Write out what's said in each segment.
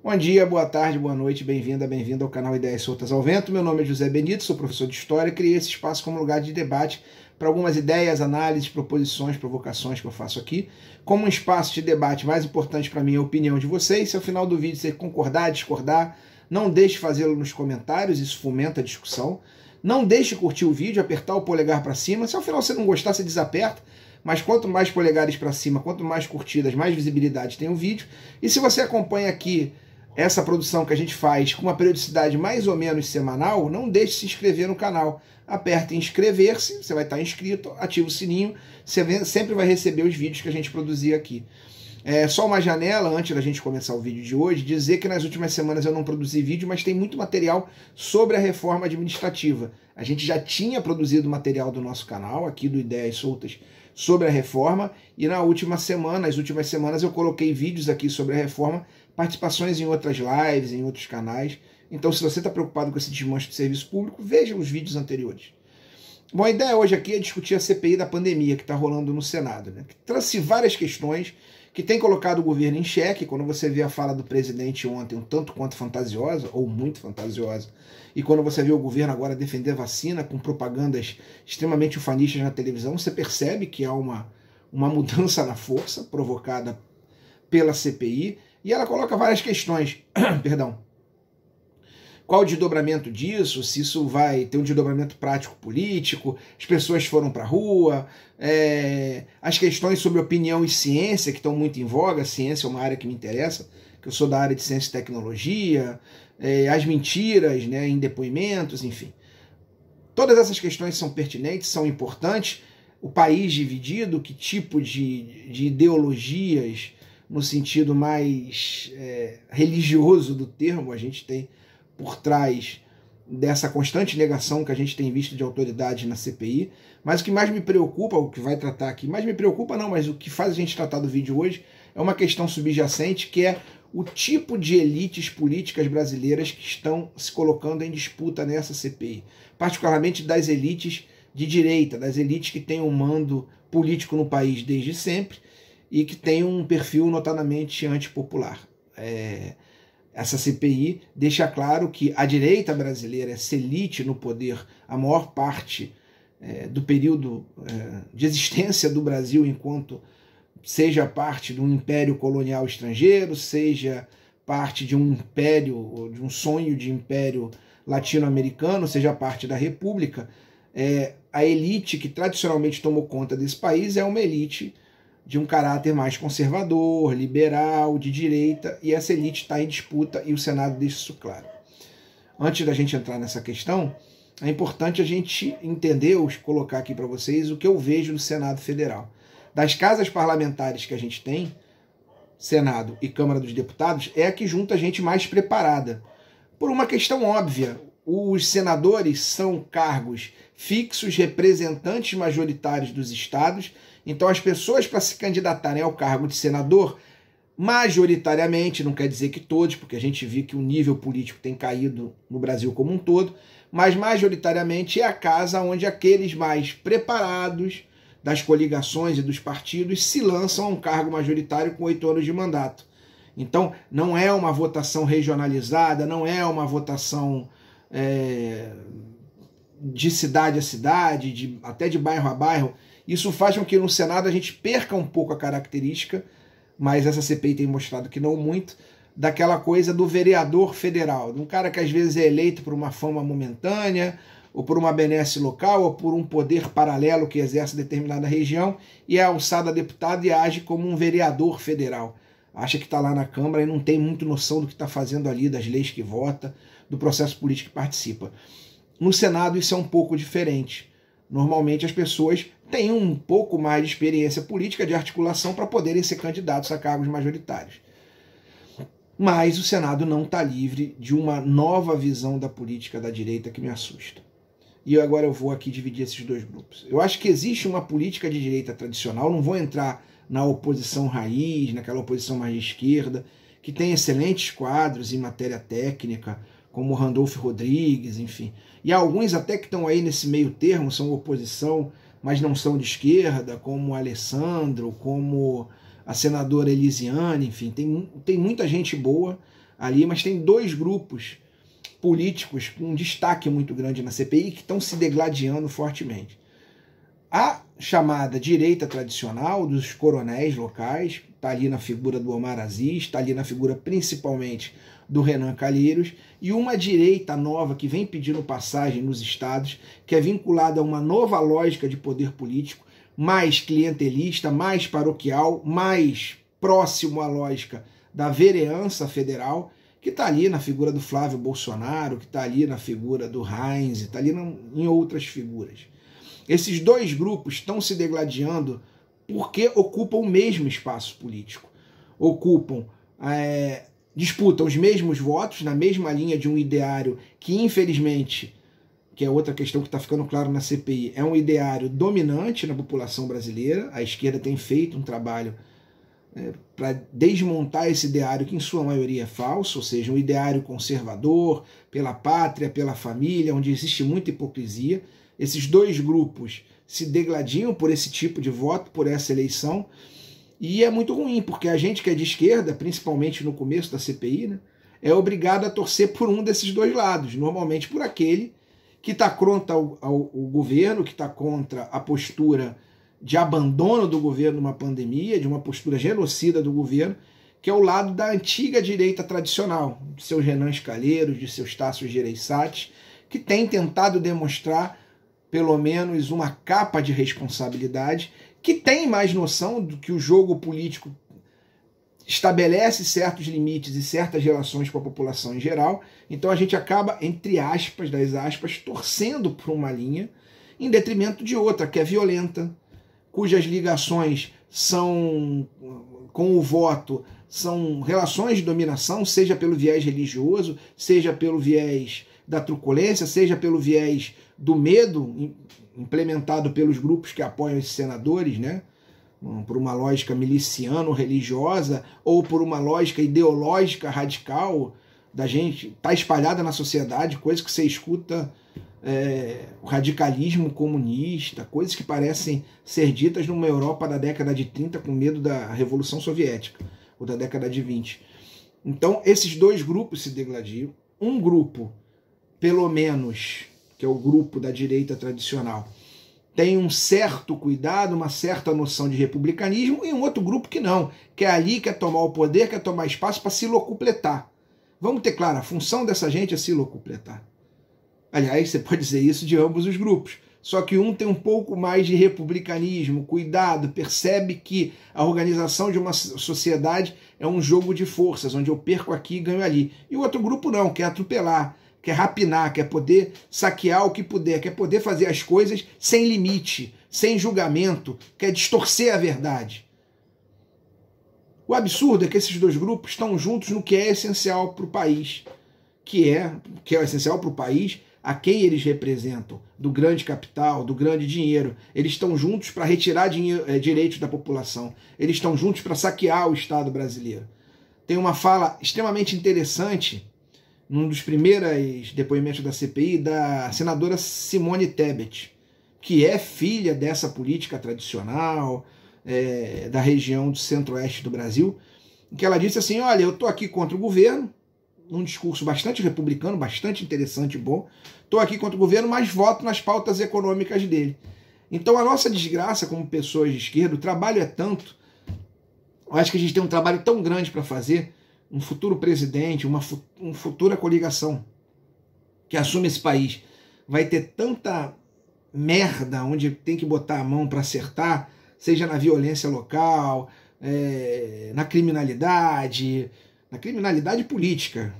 Bom dia, boa tarde, boa noite, bem-vindo ao canal Ideias Soltas ao Vento. Meu nome é José Benito, sou professor de História e criei esse espaço como lugar de debate para algumas ideias, análises, proposições, provocações que eu faço aqui. Como um espaço de debate, mais importante para mim é a opinião de vocês. Se ao final do vídeo você concordar, discordar, não deixe de fazê-lo nos comentários, isso fomenta a discussão. Não deixe de curtir o vídeo, apertar o polegar para cima. Se ao final você não gostar, você desaperta. Mas quanto mais polegares para cima, quanto mais curtidas, mais visibilidade tem o vídeo. E se você acompanha aqui essa produção que a gente faz com uma periodicidade mais ou menos semanal, não deixe de se inscrever no canal. Aperte em inscrever-se, você vai estar inscrito, ativa o sininho, você sempre vai receber os vídeos que a gente produzir aqui. Só uma janela, antes da gente começar o vídeo de hoje, dizer que nas últimas semanas eu não produzi vídeo, mas tem muito material sobre a reforma administrativa. A gente já tinha produzido material do nosso canal, aqui do Ideias Soltas, sobre a reforma, e nas últimas semanas eu coloquei vídeos aqui sobre a reforma, participações em outras lives, em outros canais. Então, se você está preocupado com esse desmanche do serviço público, veja os vídeos anteriores. Bom, a ideia hoje aqui é discutir a CPI da pandemia que está rolando no Senado, né? Que trouxe várias questões que tem colocado o governo em xeque. Quando você vê a fala do presidente ontem um tanto quanto fantasiosa, ou muito fantasiosa, e quando você vê o governo agora defender vacina com propagandas extremamente ufanistas na televisão, você percebe que há uma mudança na força provocada pela CPI, e ela coloca várias questões. Perdão. Qual o desdobramento disso? Se isso vai ter um desdobramento prático-político, as pessoas foram para a rua, as questões sobre opinião e ciência, que estão muito em voga. A ciência é uma área que me interessa, que eu sou da área de ciência e tecnologia, as mentiras, né, em depoimentos, enfim. Todas essas questões são pertinentes, são importantes. O país dividido, que tipo de ideologias, no sentido mais religioso do termo, a gente tem por trás dessa constante negação que a gente tem visto de autoridade na CPI. Mas o que mais me preocupa, o que vai tratar aqui, mais me preocupa não, mas o que faz a gente tratar do vídeo hoje é uma questão subjacente, que é o tipo de elites políticas brasileiras que estão se colocando em disputa nessa CPI. Particularmente das elites de direita, das elites que têm um mando político no país desde sempre e que têm um perfil notadamente antipopular. Essa CPI deixa claro que a direita brasileira, essa elite no poder, a maior parte do período de existência do Brasil, enquanto seja parte de um império colonial estrangeiro, seja parte de um império, de um sonho de império latino-americano, seja parte da República, a elite que tradicionalmente tomou conta desse país é uma elite de um caráter mais conservador, liberal, de direita, e essa elite está em disputa e o Senado deixa isso claro. Antes da gente entrar nessa questão, é importante a gente entender, ou colocar aqui para vocês, o que eu vejo no Senado Federal. Das casas parlamentares que a gente tem, Senado e Câmara dos Deputados, é a que junta a gente mais preparada. Por uma questão óbvia, os senadores são cargos fixos, representantes majoritários dos estados. Então as pessoas, para se candidatarem ao cargo de senador, majoritariamente, não quer dizer que todos, porque a gente viu que o nível político tem caído no Brasil como um todo, mas majoritariamente é a casa onde aqueles mais preparados das coligações e dos partidos se lançam a um cargo majoritário com 8 anos de mandato. Então não é uma votação regionalizada, não é uma votação de cidade a cidade, até de bairro a bairro. Isso faz com que no Senado a gente perca um pouco a característica, mas essa CPI tem mostrado que não muito, daquela coisa do vereador federal, de um cara que às vezes é eleito por uma fama momentânea, ou por uma benesse local, ou por um poder paralelo que exerce determinada região, e é alçado a deputado e age como um vereador federal. Acha que está lá na Câmara e não tem muito noção do que está fazendo ali, das leis que vota, do processo político que participa. No Senado isso é um pouco diferente. Normalmente as pessoas têm um pouco mais de experiência política, de articulação, para poderem ser candidatos a cargos majoritários. Mas o Senado não está livre de uma nova visão da política da direita que me assusta. E agora eu vou aqui dividir esses dois grupos. Eu acho que existe uma política de direita tradicional, não vou entrar na oposição raiz, naquela oposição mais de esquerda, que tem excelentes quadros em matéria técnica, como Randolfo Rodrigues, enfim. E alguns até que estão aí nesse meio termo, são oposição, mas não são de esquerda, como o Alessandro, como a senadora Elisiane, enfim, tem muita gente boa ali, mas tem dois grupos políticos com um destaque muito grande na CPI que estão se degladiando fortemente. A chamada direita tradicional dos coronéis locais, está ali na figura do Omar Aziz, está ali na figura principalmente do Renan Calheiros, e uma direita nova que vem pedindo passagem nos estados, que é vinculada a uma nova lógica de poder político, mais clientelista, mais paroquial, mais próximo à lógica da vereança federal, que está ali na figura do Flávio Bolsonaro, que está ali na figura do Heinz, está ali em outras figuras. Esses dois grupos estão se degladiando porque ocupam o mesmo espaço político. Disputam os mesmos votos, na mesma linha de um ideário que, infelizmente, que é outra questão que está ficando claro na CPI, é um ideário dominante na população brasileira. A esquerda tem feito um trabalho para desmontar esse ideário que, em sua maioria, é falso, ou seja, um ideário conservador, pela pátria, pela família, onde existe muita hipocrisia. Esses dois grupos se degladiam por esse tipo de voto, por essa eleição, e é muito ruim, porque a gente que é de esquerda, principalmente no começo da CPI, né, é obrigado a torcer por um desses dois lados, normalmente por aquele que está contra o governo, que está contra a postura de abandono do governo numa pandemia, de uma postura genocida do governo, que é o lado da antiga direita tradicional, de seus Renan Calheiros, de seus Tasso Gereissati, que tem tentado demonstrar pelo menos uma capa de responsabilidade, que tem mais noção do que o jogo político estabelece certos limites e certas relações com a população em geral. Então a gente acaba, entre aspas, das aspas, torcendo por uma linha em detrimento de outra, que é violenta, cujas ligações são com o voto, são relações de dominação, seja pelo viés religioso, seja pelo viés da truculência, seja pelo viés do medo implementado pelos grupos que apoiam esses senadores, né? Por uma lógica miliciano-religiosa ou por uma lógica ideológica radical da gente, tá espalhada na sociedade, coisa que você escuta, o radicalismo comunista, coisas que parecem ser ditas numa Europa da década de 30 com medo da Revolução Soviética, ou da década de 20. Então, esses dois grupos se degladiam. Um grupo, pelo menos, que é o grupo da direita tradicional, tem um certo cuidado, uma certa noção de republicanismo, e um outro grupo que não, que é ali, quer tomar o poder, quer tomar espaço para se locupletar. Vamos ter claro, a função dessa gente é se locupletar. Aliás, você pode dizer isso de ambos os grupos. Só que um tem um pouco mais de republicanismo, cuidado, percebe que a organização de uma sociedade é um jogo de forças, onde eu perco aqui e ganho ali. E o outro grupo não, quer atropelar, quer rapinar, quer poder saquear o que puder, quer poder fazer as coisas sem limite, sem julgamento, quer distorcer a verdade. O absurdo é que esses dois grupos estão juntos no que é essencial para o país, que é essencial para o país, a quem eles representam, do grande capital, do grande dinheiro. Eles estão juntos para retirar direitos da população. Eles estão juntos para saquear o Estado brasileiro. Tem uma fala extremamente interessante, num dos primeiros depoimentos da CPI, da senadora Simone Tebet, que é filha dessa política tradicional, da região do centro-oeste do Brasil, em que ela disse assim, olha, eu estou aqui contra o governo, num discurso bastante republicano, bastante interessante e bom, estou aqui contra o governo, mas voto nas pautas econômicas dele. Então a nossa desgraça como pessoas de esquerda, o trabalho é tanto, eu acho que a gente tem um trabalho tão grande para fazer, um futuro presidente, uma futura coligação que assume esse país, vai ter tanta merda onde tem que botar a mão para acertar, seja na violência local, na criminalidade política,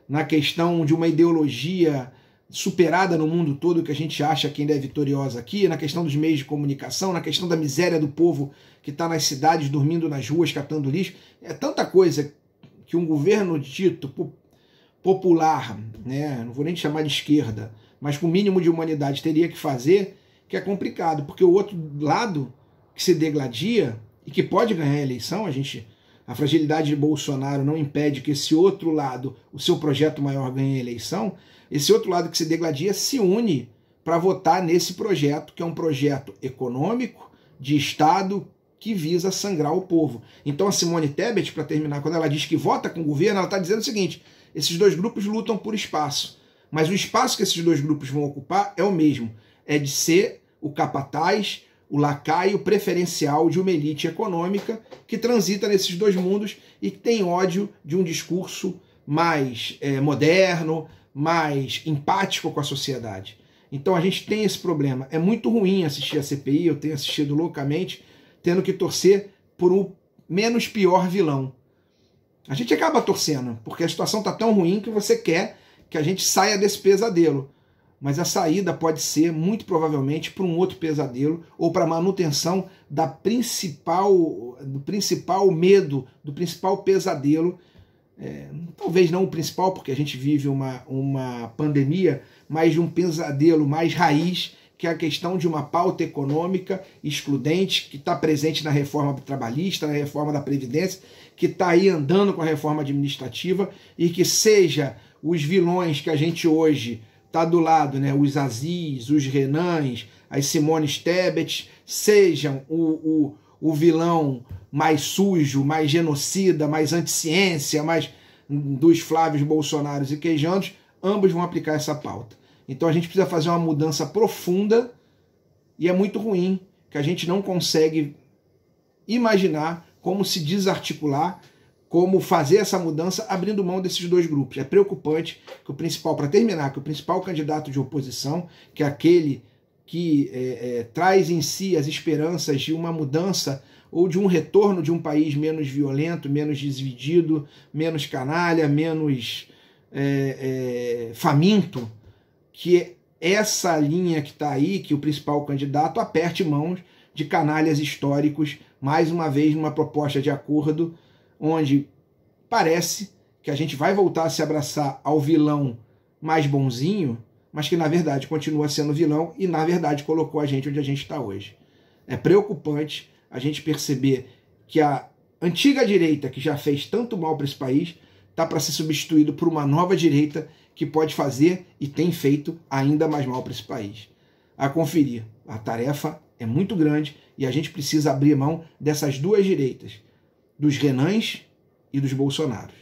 na questão de uma ideologia superada no mundo todo, que a gente acha que ainda é vitoriosa aqui, na questão dos meios de comunicação, na questão da miséria do povo que está nas cidades, dormindo nas ruas, catando lixo. É tanta coisa que um governo dito popular, né, não vou nem chamar de esquerda, mas com o mínimo de humanidade teria que fazer, que é complicado, porque o outro lado que se degladia e que pode ganhar a eleição, a fragilidade de Bolsonaro não impede que esse outro lado, o seu projeto maior, ganhe a eleição. Esse outro lado que se degladia se une para votar nesse projeto, que é um projeto econômico, de Estado, que visa sangrar o povo. Então a Simone Tebet, para terminar, quando ela diz que vota com o governo, ela está dizendo o seguinte: esses dois grupos lutam por espaço, mas o espaço que esses dois grupos vão ocupar é o mesmo, é de ser o capataz, o lacaio preferencial de uma elite econômica que transita nesses dois mundos e que tem ódio de um discurso mais moderno, mais empático com a sociedade. Então a gente tem esse problema. É muito ruim assistir a CPI, eu tenho assistido loucamente, tendo que torcer por um menos pior vilão. A gente acaba torcendo, porque a situação está tão ruim que você quer que a gente saia desse pesadelo. Mas a saída pode ser, muito provavelmente, para um outro pesadelo ou para a manutenção do principal medo, do principal pesadelo. Talvez não o principal, porque a gente vive uma pandemia, mas de um pesadelo mais raiz, que é a questão de uma pauta econômica excludente, que está presente na reforma trabalhista, na reforma da Previdência, que está aí andando com a reforma administrativa, e que seja os vilões que a gente hoje está do lado, né, os Aziz, os Renans, as Simone Tebet, sejam o vilão mais sujo, mais genocida, mais anticiência, mais dos Flávios Bolsonaros e queijandos, ambos vão aplicar essa pauta. Então a gente precisa fazer uma mudança profunda, e é muito ruim que a gente não consegue imaginar como se desarticular, como fazer essa mudança abrindo mão desses dois grupos. É preocupante que para terminar, que o principal candidato de oposição, que é aquele que traz em si as esperanças de uma mudança ou de um retorno de um país menos violento, menos dividido, menos canalha, menos faminto, que essa linha que está aí, que o principal candidato aperte mãos de canalhas históricos, mais uma vez numa proposta de acordo, onde parece que a gente vai voltar a se abraçar ao vilão mais bonzinho, mas que na verdade continua sendo vilão e na verdade colocou a gente onde a gente está hoje. É preocupante a gente perceber que a antiga direita, que já fez tanto mal para esse país, está para ser substituído por uma nova direita que pode fazer e tem feito ainda mais mal para esse país. A conferir. A tarefa é muito grande e a gente precisa abrir mão dessas duas direitas, dos Renans e dos Bolsonaros.